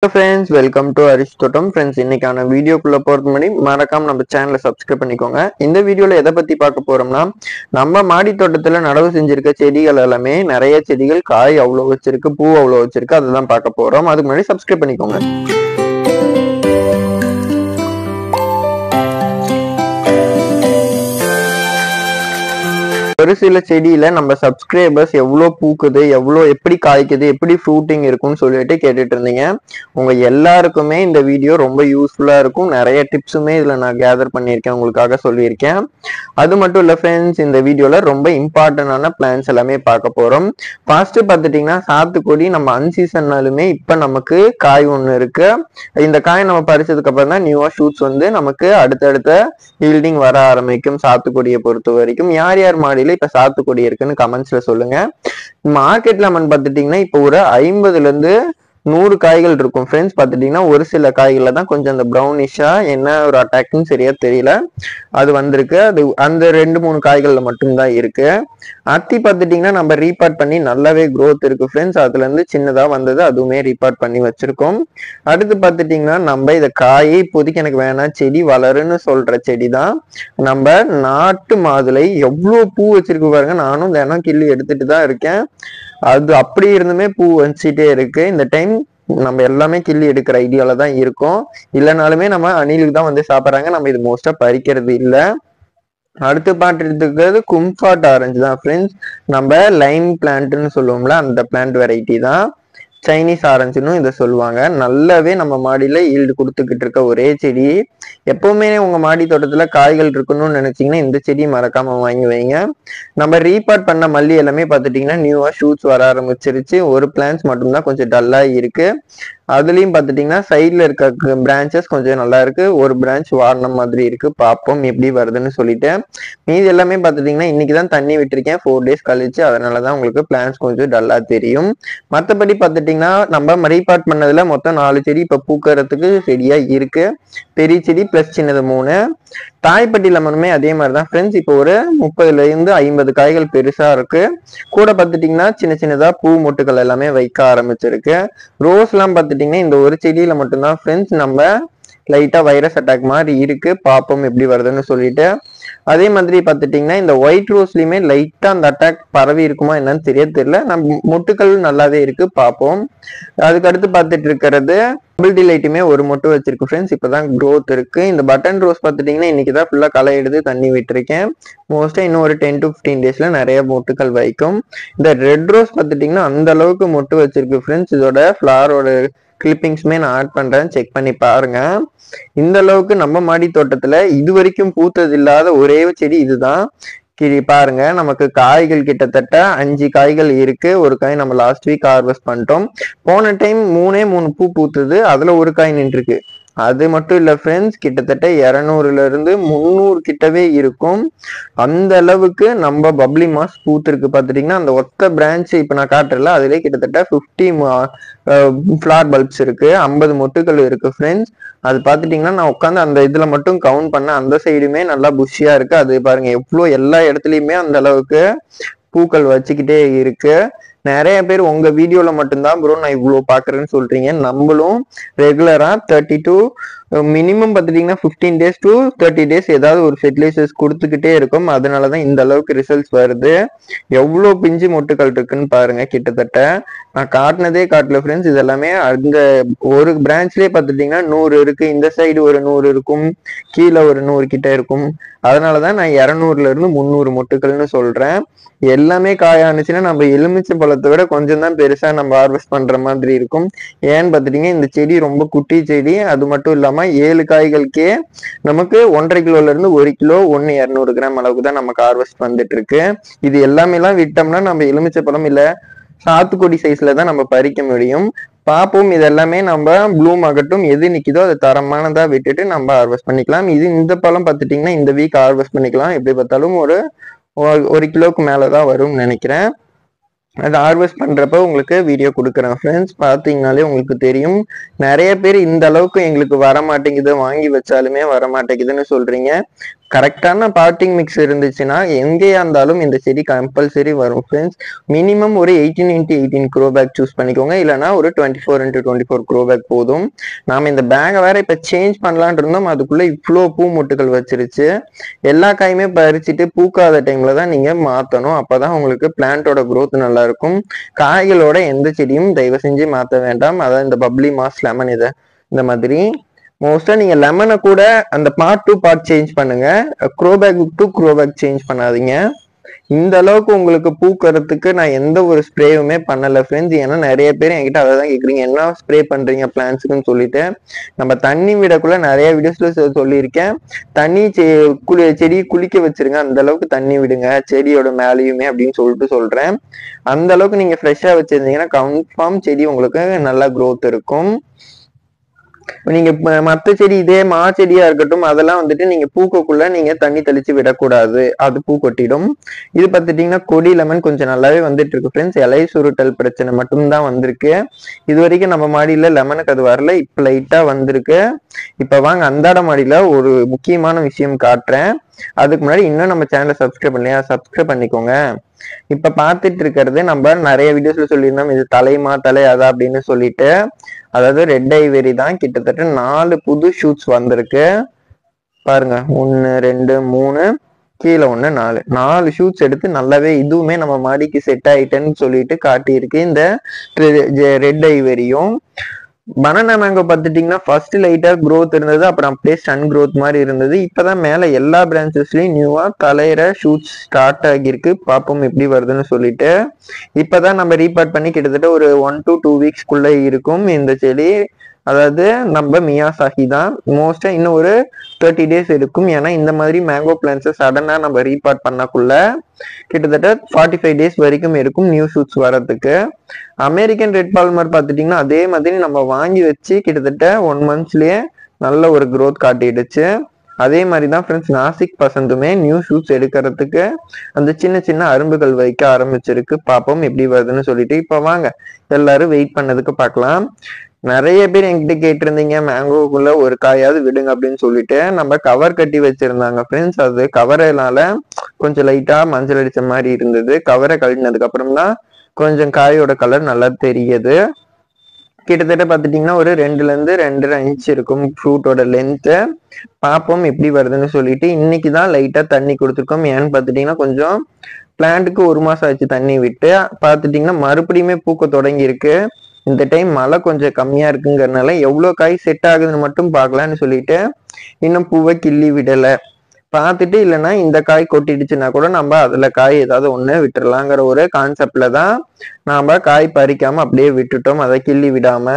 Hello friends, welcome to Aristotom. Friends, இன்னைக்கான வீடியோக்குள்ள போறது முன்னாடி மறக்காம நம்ம சேனலை சப்ஸ்கிரைப் பண்ணிக்கோங்க. இந்த வீடியோல எதை பத்தி பார்க்க போறோம்னா, நம்ம மாடி தோட்டத்துல நடவு செஞ்சிருக்க செடிகள் எல்லாமே நிறைய செடிகள் காய் அவ்வளவு வச்சிருக்கு, பூ அவ்வளவு வச்சிருக்கு. அதுதான் பார்க்க போறோம். அதுக்கு முன்னாடி சப்ஸ்கிரைப் பண்ணிக்கோங்க. ஒரு சில செடியில நம்ம சப்ஸ்கிரைபர்ஸ் எவ்வளோ பூக்குது, எப்படி காய்க்குது, எப்படி ஃப்ரூட்டிங் இருக்கும்னு சொல்லிட்டு கேட்டுட்டு இருந்தீங்க. உங்க எல்லாருக்குமே இந்த வீடியோ ரொம்ப யூஸ்ஃபுல்லா இருக்கும். நிறைய டிப்ஸுமே இதுல நான் கேதர் பண்ணியிருக்கேன், உங்களுக்காக சொல்லியிருக்கேன். அது மட்டும் இல்ல ஃப்ரெண்ட்ஸ், இந்த வீடியோல ரொம்ப இம்பார்ட்டன்டான பிளான்ஸ் எல்லாமே பார்க்க போறோம். ஃபர்ஸ்ட் பார்த்துட்டீங்கன்னா சாத்துக்குடி நம்ம அன்சீசன்னாலுமே இப்ப நமக்கு காய் ஒன்று இருக்கு. இந்த காய் நம்ம பறிச்சதுக்கு அப்புறம் தான் நியூவா ஷூட்ஸ் வந்து நமக்கு அடுத்தடுத்த ஈல்டிங் வர ஆரம்பிக்கும். சாத்துக்குடியை பொறுத்த வரைக்கும் யார் யார் மாடியில இப்ப சாத்துக்குடி இருக்குன்னு கமெண்ட்ஸ்ல சொல்லுங்க. மார்க்கெட் லெமன் பார்த்துட்டீங்கன்னா இப்போ ஒரு 50ல இருந்து 100 காய்கள் இருக்கும் ஃப்ரெண்ட்ஸ். பார்த்துட்டீங்கன்னா ஒரு சில காய்கள்ல தான் கொஞ்சம் அந்த ப்ரௌனிஷா என்ன ஒரு அட்டாக்னு சரியா தெரியல, அது வந்திருக்கு. அது அந்த 2-3 காய்கள்ல மட்டும்தான் இருக்கு. அத்தி பார்த்துட்டீங்கன்னா நம்ம ரீபார்ட் பண்ணி நல்லாவே growth இருக்கு ஃப்ரெண்ட்ஸ். அதுல இருந்து சின்னதா வந்தது, அதுவுமே ரீபார்ட் பண்ணி வச்சிருக்கோம். அடுத்து பார்த்துட்டீங்கன்னா நம்ம இதை காய் இப்போதைக்கு எனக்கு வேணாம், செடி வளருன்னு சொல்ற செடி தான் நம்ம நாட்டு மாதுளை. எவ்வளவு பூ வச்சிருக்கு பாருங்க. நானும் தினம் கிள்ளி எடுத்துட்டு தான் இருக்கேன். அது அப்படி இருந்துமே பூ வச்சுட்டே இருக்கு. இந்த டைம் நம்ம எல்லாமே கிள்ளி எடுக்கிற ஐடியால தான் இருக்கோம். இல்லைனாலுமே நம்ம அணிலுக்கு தான் வந்து சாப்பிட்றாங்க. நம்ம இது மோஸ்டா பறிக்கிறது இல்லை. அடுத்து பார்த்துட்டு கும்ஃபாட் ஆரஞ்சு தான் ஃப்ரெண்ட்ஸ். நம்ம லைன் பிளான்ட்னு சொல்லுவோம்ல, அந்த பிளான்ட் வெரைட்டி தான். சைனீஸ் ஆரஞ்சுன்னு இதை சொல்லுவாங்க. நல்லாவே நம்ம மாடியில ஈல்டு கொடுத்துக்கிட்டு இருக்க ஒரே செடி. எப்பவுமே உங்க மாடி தோட்டத்துல காய்கள் இருக்கணும்னு நினைச்சீங்கன்னா இந்த செடி மறக்காம வாங்கி வைங்க. நம்ம ரீபார்ட் பண்ண மல்லி எல்லாமே பார்த்துட்டீங்கன்னா நியூவா ஷூட்ஸ் வர ஆரம்பிச்சிருச்சு. ஒரு பிளான்ஸ் மட்டும்தான் கொஞ்சம் டல்லா இருக்கு. அதுலயும் பார்த்துட்டீங்கன்னா சைட்ல இருக்க பிரான்ச்சஸ் கொஞ்சம் நல்லா இருக்கு, ஒரு பிரான்ச் வாடின மாதிரி இருக்கு. பார்ப்போம் எப்படி வருதுன்னு சொல்லிட்டு. மீதி எல்லாமே பார்த்துட்டீங்கன்னா இன்னைக்குதான் தண்ணி விட்டுருக்கேன் 4 days கழிச்சு, அதனாலதான் உங்களுக்கு பிளான்ஸ் கொஞ்சம் டல்லா தெரியும். மற்றபடி பார்த்துட்டீங்கன்னா நம்ம ரீபார்ட் பண்ணதுல மொத்தம் 4 செடி இப்ப பூக்கறதுக்கு ரெடியா இருக்கு. பெரிய செடி பிளஸ் சின்னது 3. தாய்ப்பட்டி லெமனுமே அதே மாதிரிதான் ஃப்ரெண்ட்ஸ். இப்போ ஒரு 30ல இருந்து 50 காய்கள் பெருசா இருக்கு. கூட பார்த்துட்டீங்கன்னா சின்ன சின்னதா பூ மொட்டுகள் எல்லாமே வைக்க ஆரம்பிச்சிருக்கு. ரோஸ் எல்லாம் பார்த்துட்டீங்கன்னா இந்த ஒரு செடியில மட்டும்தான் ஃப்ரெண்ட்ஸ் நம்ம லைட்டா வைரஸ் அட்டாக் மாதிரி இருக்கு. பார்ப்போம் எப்படி வருதுன்னு சொல்லிட்டு. அதே மாதிரி பார்த்துட்டீங்கன்னா இந்த ஒயிட் ரோஸ்லயுமே லைட்டா அந்த அட்டாக் பரவி இருக்குமா என்னன்னு தெரியல. நம்ம மொட்டுக்கள் நல்லாவே இருக்கு, பார்ப்போம். அதுக்கு அடுத்து பார்த்துட்டு இருக்கிறது டபுள் டிலைட்டுமே ஒரு மொட்டு வச்சிருக்கு ஃப்ரெண்ட்ஸ். இப்பதான் growth இருக்கு. இந்த பட்டன் ரோஸ் பார்த்துட்டீங்கன்னா இன்னைக்குதான் ஃபுல்லா களை எடுத்து தண்ணி விட்டுருக்கேன். மோஸ்டா இன்னும் ஒரு 10 to 15 daysல நிறைய மொட்டுக்கள் வைக்கும். இந்த ரெட் ரோஸ் பார்த்துட்டீங்கன்னா அந்த அளவுக்கு மொட்டு வச்சிருக்கு ஃப்ரெண்ட்ஸ். இதோட ஃபிளாரோட கிளிப்பிங்ஸ்மே நான் ஆட் பண்றேன், செக் பண்ணி பாருங்க. இந்த அளவுக்கு நம்ம மாடி தோட்டத்துல இது வரைக்கும் பூத்தது இல்லாத ஒரே செடி இதுதான். பாருங்க, நமக்கு காய்கள் கிட்டத்தட்ட 5 காய்கள் இருக்கு. ஒரு காய் நம்ம லாஸ்ட் வீக் ஹார்வெஸ்ட் பண்ணிட்டோம். போன டைம் 3 பூ பூத்துது, அதுல ஒரு காய் நின்றுருக்கு. அது மட்டும் இல்ல ஃப்ரெண்ட்ஸ், கிட்டத்தட்ட 200ல இருந்து 300 கிட்டவே இருக்கும். அந்த அளவுக்கு நம்ம பப்ளி மாஸ் பூத்திருக்கு. பார்த்துட்டீங்கன்னா அந்த ஒத்த பிரான்ச் இப்ப நான் காட்டுறல, அதுலேயே கிட்டத்தட்ட 50 ஃபிளார் பல்ப்ஸ் இருக்கு, 50 மொட்டுகள் இருக்கு ஃப்ரெண்ட்ஸ். அது பார்த்துட்டீங்கன்னா நான் உட்காந்து அந்த இதுல மட்டும் கவுண்ட் பண்ண, அந்த சைடுமே நல்லா புஷியா இருக்கு. அது பாருங்க எவ்வளோ எல்லா இடத்துலயுமே அந்த அளவுக்கு பூக்கள் வச்சுக்கிட்டே இருக்கு. நிறைய பேர் உங்க வீடியோல மட்டும்தான் ப்ரோ நான் இவ்வளோ பாக்குறேன்னு சொல்றீங்க. நம்மளும் ரெகுலரா 30 to மினிமம் பார்த்துட்டீங்கன்னா 15 days to 30 days ஏதாவது ஒரு ஃபெர்டிலைசர்ஸ் கொடுத்துக்கிட்டே இருக்கும். அதனாலதான் இந்த அளவுக்கு ரிசல்ட்ஸ் வருது. எவ்வளோ பிஞ்சு மொட்டுக்கள் இருக்குன்னு பாருங்க. கிட்டத்தட்ட நான் காட்டினதே காட்டல ஃப்ரெண்ட்ஸ். இது எல்லாமே அந்த ஒரு பிரான்ச்லயே பார்த்துட்டீங்கன்னா 100 இருக்கு. இந்த சைடு ஒரு 100 இருக்கும், கீழே ஒரு 100 கிட்ட இருக்கும். அதனாலதான் நான் 200ல இருந்து 300 மொட்டுக்கள்னு சொல்றேன். எல்லாமே காயானுச்சுன்னா நம்ம எலுமிச்சை பழத்தை விட கொஞ்சம் தான் பெருசா நம்ம ஹார்வெஸ்ட் பண்ற மாதிரி இருக்கும். ஏன்னு பார்த்துட்டீங்கன்னா இந்த செடி ரொம்ப குட்டி செடி. அது மட்டும் இல்லாம 7 காய்களுக்கே நமக்கு 1.5 கிலோல இருந்து 1 கிலோ 200 கிராம் அளவுக்கு தான் நமக்கு ஹார்வெஸ்ட் வந்துட்டு இருக்கு. இது எல்லாமே எல்லாம் விட்டோம்னா நம்ம எலுமிச்சை பழம் இல்ல சாத்துக்குடி சைஸ்ல தான் நம்ம பறிக்க முடியும். பார்ப்போம். இது எல்லாமே நம்ம ப்ளூம் ஆகட்டும், எது நிக்குதோ அதை தரமானதா விட்டுட்டு நம்ம ஹார்வெஸ்ட் பண்ணிக்கலாம். இந்த பழம் பார்த்துட்டீங்கன்னா இந்த வீக் ஹார்வெஸ்ட் பண்ணிக்கலாம். எப்படி பார்த்தாலும் ஒரு கிலோக்கு மேலதான் வரும்னு நினைக்கிறேன். அது ஹார்வெஸ்ட் பண்றப்ப உங்களுக்கு வீடியோ கொடுக்குறேன் ஃப்ரெண்ட்ஸ். பார்த்தீங்கனாலே உங்களுக்கு தெரியும். நிறைய பேர் இந்த அளவுக்கு எங்களுக்கு வர மாட்டேங்குது, வாங்கி வச்சாலுமே வர மாட்டேங்குதுன்னு சொல்றீங்க. கரெக்டான பாட்டிங் மிக்ஸ் இருந்துச்சுன்னா எங்கேயா இருந்தாலும் இந்த செடி கம்பல்சரி வரும் ஃப்ரெண்ட்ஸ். மினிமம் ஒரு 18x18 க்ரோ பேக் சூஸ் பண்ணிக்கோங்க, இல்லைனா ஒரு 24x24 க்ரோ பேக் போதும். நாம இந்த பேக்கை வேற இப்ப சேஞ்ச் பண்ணலான் இருந்தோம், அதுக்குள்ள இவ்வளோ பூ மொட்டுகள் வச்சிருச்சு. எல்லா காயுமே பறிச்சுட்டு பூக்காத டைம்ல தான் நீங்க மாத்தணும், அப்பதான் உங்களுக்கு பிளான்ட்டோட growth நல்லா இருக்கும். காய்களோட எந்த செடியும் தயவு செஞ்சு மாத்த வேண்டாம். அதான் இந்த பப்ளி மாஸ் லெமன் இதை இந்த மாதிரி மோஸ்டா நீங்க லெமனை கூட அந்த பார்ட் டு பார்ட் சேஞ்ச் பண்ணுங்க, grow bag to grow bag change பண்ணாதீங்க. இந்த அளவுக்கு உங்களுக்கு பூக்கறதுக்கு நான் எந்த ஒரு ஸ்ப்ரேயுமே பண்ணல ஃப்ரெண்ட்ஸ். ஏன்னா நிறைய பேர் என்கிட்ட அதை தான் கேட்குறீங்க, என்ன ஸ்ப்ரே பண்றீங்க பிளான்ட்ஸுக்குன்னு சொல்லிட்டு. நம்ம தண்ணி விடக்குள்ள நிறைய வீடியோஸ்ல சொல்லியிருக்கேன், தண்ணி செடி குளிக்க வச்சிருங்க, அந்த அளவுக்கு தண்ணி விடுங்க செடியோட மேலேயுமே அப்படின்னு சொல்லிட்டு சொல்றேன். அந்த அளவுக்கு நீங்க ஃப்ரெஷ்ஷா வச்சிருந்தீங்கன்னா கன்ஃபார்ம் செடி உங்களுக்கு நல்லா growth இருக்கும். நீங்க மத்த செடி இதே மா செடியா இருக்கட்டும், அதெல்லாம் வந்துட்டு நீங்க பூக்கக்குள்ள நீங்க தண்ணி தெளிச்சு விடக்கூடாது, அது பூ கொட்டிடும். இது பார்த்துட்டீங்கன்னா கொடி லெமன் கொஞ்சம் நல்லாவே வந்துட்டு இருக்கு ஃப்ரெண்ட்ஸ். இலை சுருட்டல் பிரச்சனை மட்டும்தான் வந்திருக்கு. இது வரைக்கும் நம்ம மாடியில லெமனுக்கு அது வரல, இப்ப லைட்டா வந்திருக்கு. இப்ப வாங்க அந்தாட மாடியில ஒரு முக்கியமான விஷயம் காட்டுறேன். அதுக்கு முன்னாடி இன்னும் நம்ம சேனலை சப்ஸ்கிரைப் பண்ணலையா, சப்ஸ்கிரைப் பண்ணிக்கோங்க. இப்ப பாத்துட்டு இருக்கிறது நம்ம நிறைய வீடியோஸ்ல சொல்லியிருந்தோம், இது தலைமா தலை அதா அப்படின்னு சொல்லிட்டு. அதாவது ரெட் ஐவரி தான், கிட்டத்தட்ட 4 புது ஷூட்ஸ் வந்திருக்கு பாருங்க. 1 2 3 கீழே 1 4 ஷூட்ஸ் எடுத்து நல்லாவே இதுவுமே நம்ம மாடிக்கு செட் ஆயிட்டேன்னு சொல்லிட்டு காட்டியிருக்கு இந்த ரெட் ஐவரியும். பனானா மேங்கோ பார்த்துட்டீங்கன்னா ஃபர்ஸ்ட் லைட்டா growth இருந்தது, அப்புறம் அப்படியே சன் growth மாதிரி இருந்தது. இப்பதான் மேல எல்லா பிரான்ச்சஸ்லயும் நியூவா தலையிற ஷூட்ஸ் ஸ்டார்ட் ஆகியிருக்கு, பார்ப்போம் எப்படி வருதுன்னு சொல்லிட்டு. இப்பதான் நம்ம ரீபார்ட் பண்ணி கிட்டத்தட்ட ஒரு 1 to 2 வீக்ஸ்க்குள்ள இருக்கும் இந்த செடி. அதாவது நம்ம மியாசாகி தான், மோஸ்டா இன்னும் ஒரு 30 டேஸ் இருக்கும். ஏன்னா இந்த மாதிரி மேங்கோ பிளான்ஸை சடனா நம்ம ரீபார்ட் பண்ணக்குள்ள கிட்டத்தட்ட 45 டேஸ் வரைக்கும் இருக்கும் நியூ ஷூட்ஸ் வர்றதுக்கு. அமெரிக்கன் ரெட் பால்மர் பார்த்துட்டீங்கன்னா அதே மாதிரி நம்ம வாங்கி வச்சு கிட்டத்தட்ட 1 monthsலயே நல்ல ஒரு growth காட்டிடுச்சு. அதே மாதிரி தான் ஃப்ரெண்ட்ஸ் நாசிக் பசந்துமே நியூ ஷூட்ஸ் எடுக்கிறதுக்கு அந்த சின்ன சின்ன அரும்புகள் வைக்க ஆரம்பிச்சிருக்கு, பார்ப்போம் எப்படி வருதுன்னு சொல்லிட்டு. இப்ப வாங்க எல்லாரும் வெயிட் பண்ணதுக்கு பார்க்கலாம். நிறைய பேர் என்கிட்ட கேட்டிருந்தீங்க மேங்கோக்குள்ள ஒரு காயாவது விடுங்க அப்படின்னு சொல்லிட்டு. நம்ம கவர் கட்டி வச்சிருந்தாங்க ஃப்ரெண்ட்ஸ், அது கவரால கொஞ்சம் லைட்டா மஞ்சள் அடிச்ச மாதிரி இருந்தது. கவரை கழட்டினதுக்கு அப்புறம் தான் கொஞ்சம் காயோட கலர் நல்லா தெரியுது. கிட்டத்தட்ட பார்த்துட்டீங்கன்னா ஒரு 2ல இருந்து 2.5 inch இருக்கும் ஃப்ரூட்டோட லென்த்து. பார்ப்போம் எப்படி வருதுன்னு சொல்லிட்டு. இன்னைக்கு தான் லைட்டா தண்ணி கொடுத்துருக்கோம். ஏன்னு பார்த்துட்டீங்கன்னா கொஞ்சம் பிளான்ட்டுக்கு 1 மாசம் ஆச்சு தண்ணி விட்டு. பார்த்துட்டீங்கன்னா மறுபடியுமே பூக்க தொடங்கி இருக்கு. இந்த டைம் மழை கொஞ்சம் கம்மியா இருக்குங்கிறதுனால எவ்வளவு காய் செட் ஆகுதுன்னு மட்டும் பார்க்கலான்னு சொல்லிட்டு இன்னும் பூவை கிள்ளி விடல. பார்த்துட்டு இல்லைன்னா இந்த காய் கொட்டிடுச்சுன்னா கூட நம்ம அதுல காய் ஏதாவது ஒண்ணு விட்டுறலாங்கிற ஒரு கான்செப்ட்ல தான் நாம காய் பறிக்காம அப்படியே விட்டுட்டோம், அதை கிள்ளி விடாம.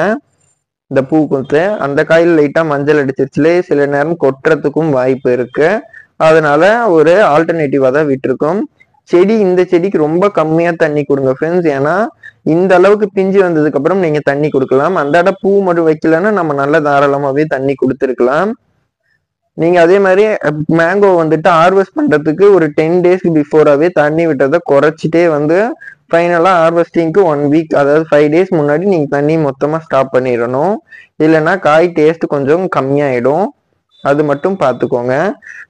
இந்த பூ குத்து அந்த காயில் லைட்டா மஞ்சள் அடிச்சிருச்சுலே, சில நேரம் கொட்டுறதுக்கும் வாய்ப்பு இருக்கு. அதனால ஒரு ஆல்டர்னேட்டிவா தான் விட்டுருக்கோம். இந்த செடிக்கு ரொம்ப கம்மியா தண்ணி கொடுங்க ஃப்ரெண்ட்ஸ். ஏன்னா இந்த அளவுக்கு பிஞ்சு வந்ததுக்கு அப்புறம் நீங்க தண்ணி கொடுக்கலாம். அந்தாட பூ மட்டும் வைக்கலன்னா நம்ம நல்லா தாராளமாவே தண்ணி கொடுத்துருக்கலாம். நீங்க அதே மாதிரி மேங்கோ வந்துட்டு ஹார்வெஸ்ட் பண்றதுக்கு ஒரு 10 டேஸ்க்கு பிஃபோராவே தண்ணி விட்டதை குறைச்சிட்டே வந்து ஃபைனலா ஹார்வெஸ்டிங்க்கு 1 வீக், அதாவது 5 டேஸ் முன்னாடி நீங்க தண்ணி மொத்தமா ஸ்டாப் பண்ணிடணும். இல்லைன்னா காய் டேஸ்ட் கொஞ்சம் கம்மியாயிடும், அது மட்டும் பார்த்துக்கோங்க.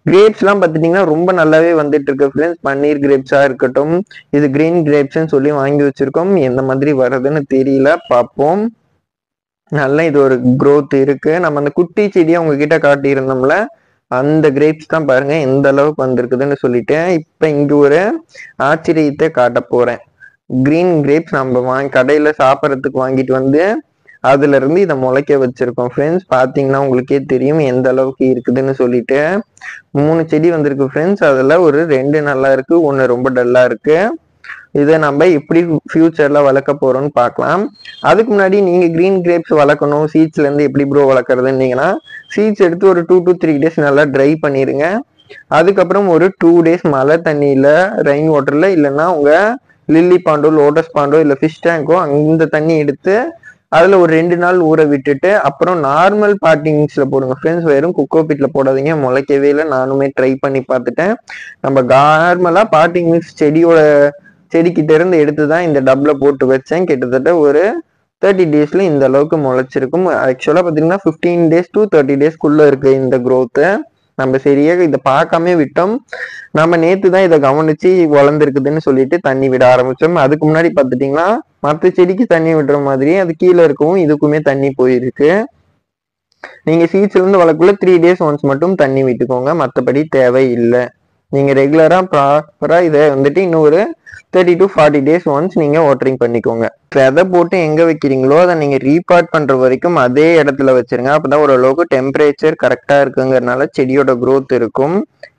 கிரேப்ஸ் எல்லாம் பார்த்துட்டீங்கன்னா ரொம்ப நல்லாவே வந்துட்டு இருக்கு ஃப்ரெண்ட்ஸ். பன்னீர் கிரேப்ஸா இருக்கட்டும், இது கிரீன் கிரேப்ஸ்ன்னு சொல்லி வாங்கி வச்சிருக்கோம். எந்த மாதிரி வருதுன்னு தெரியல, பார்ப்போம். நல்லா இது ஒரு growth இருக்கு. நம்ம அந்த குட்டி செடியை உங்ககிட்ட காட்டி இருந்தோம்ல, அந்த கிரேப்ஸ் தான் பாருங்க எந்த அளவுக்கு வந்திருக்குதுன்னு சொல்லிட்டு. இப்ப இங்க ஒரு ஆச்சரியத்தை காட்ட போறேன். கிரீன் கிரேப்ஸ் நம்ம கடையில சாப்பிட்றதுக்கு வாங்கிட்டு வந்து அதுல இருந்து இதை முளைக்க வச்சிருக்கோம் ஃப்ரெண்ட்ஸ். பாத்தீங்கன்னா உங்களுக்கே தெரியும் எந்த அளவுக்கு இருக்குதுன்னு சொல்லிட்டு. 3 செடி வந்திருக்கு ஃப்ரெண்ட்ஸ். அதுல ஒரு 2 நல்லா இருக்கு, 1 ரொம்ப டல்லா இருக்கு. இதை நம்ம எப்படி ஃபியூச்சர்ல வளர்க்க போறோம்னு பார்க்கலாம். அதுக்கு முன்னாடி நீங்க கிரீன் கிரேப்ஸ் வளர்க்கணும், சீட்ஸ்ல இருந்து எப்படி ப்ரோ வளர்க்குறதுன்னீங்கன்னா, சீட்ஸ் எடுத்து ஒரு 2 to 3 days நல்லா ட்ரை பண்ணிருங்க. அதுக்கப்புறம் ஒரு 2 days மழை தண்ணியில ரெயின் வாட்டர்ல, இல்லைன்னா உங்க லில்லி பாண்டோ லோட்டஸ் பாண்டோ இல்லை ஃபிஷ் டேங்கோ அந்த தண்ணி எடுத்து அதுல ஒரு 2 நாள் ஊற விட்டுட்டு அப்புறம் நார்மல் பாட்டிங்ஸ்ல போடுங்க ஃப்ரெண்ட்ஸ். வெறும் குக்கோபிட்ல போடாதீங்க, முளைக்கவே இல்லை. நானுமே ட்ரை பண்ணி பார்த்துட்டேன். நம்ம நார்மலா பாட்டிங் மிக்ஸ் செடிக்கிட்ட இருந்து எடுத்துதான் இந்த டப்ல போட்டு வச்சேன். கிட்டத்தட்ட ஒரு 30 டேஸ்ல இந்த அளவுக்கு முளைச்சிருக்கும். ஆக்சுவலா பாத்தீங்கன்னா 15 days to 30 days இருக்கு இந்த growth. நம்ம சரியா இதை பார்க்காம விட்டோம். நம்ம நேத்து தான் இதை கவனிச்சு வளர்ந்துருக்குதுன்னு சொல்லிட்டு தண்ணி விட ஆரம்பிச்சோம். அதுக்கு முன்னாடி பார்த்துட்டீங்கன்னா மற்ற செடிக்கு தண்ணி விடுற மாதிரியே அது கீழே இருக்கவும் இதுக்குமே தண்ணி போயிருக்கு. நீங்க சீட்ஸ்ல இருந்து வளர்க்குள்ள 3 days ஒன்ஸ் மட்டும் தண்ணி விட்டுக்கோங்க, மற்றபடி தேவை இல்லை. நீங்க ரெகுலரா ப்ராப்பரா இதை வந்துட்டு இன்னும் ஒரு 30 to 40 days ஒன்ஸ் நீங்க வாட்டரிங் பண்ணிக்கோங்க. விதை போட்டு எங்க வைக்கிறீங்களோ அதை நீங்க ரீபார்ட் பண்ற வரைக்கும் அதே இடத்துல வச்சிருங்க. அப்பதான் ஓரளவுக்கு டெம்பரேச்சர் கரெக்டா இருக்குங்கிறதுனால செடியோட growth இருக்கும்.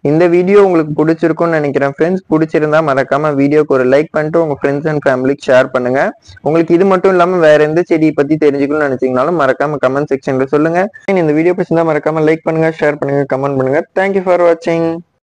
இந்த வீடியோ உங்களுக்கு பிடிச்சிருக்கும்னு நினைக்கிறேன் ஃப்ரெண்ட்ஸ். பிடிச்சிருந்தா மறக்காம வீடியோக்கு ஒரு லைக் பண்ணிட்டு உங்க ஃப்ரெண்ட்ஸ் அண்ட் ஃபேமிலிக்கு ஷேர் பண்ணுங்க. உங்களுக்கு இது மட்டும் இல்லாம வேற எந்த செடியை பத்தி தெரிஞ்சுக்கணும்னு நினைச்சீங்கனாலும் மறக்காம கமெண்ட் செக்ஷன்ல சொல்லுங்க. இந்த வீடியோ பிடிச்சிருந்தா மறக்காம லைக் பண்ணுங்க, ஷேர் பண்ணுங்க, கமெண்ட் பண்ணுங்க. தேங்க்யூ ஃபார் வாட்சிங்.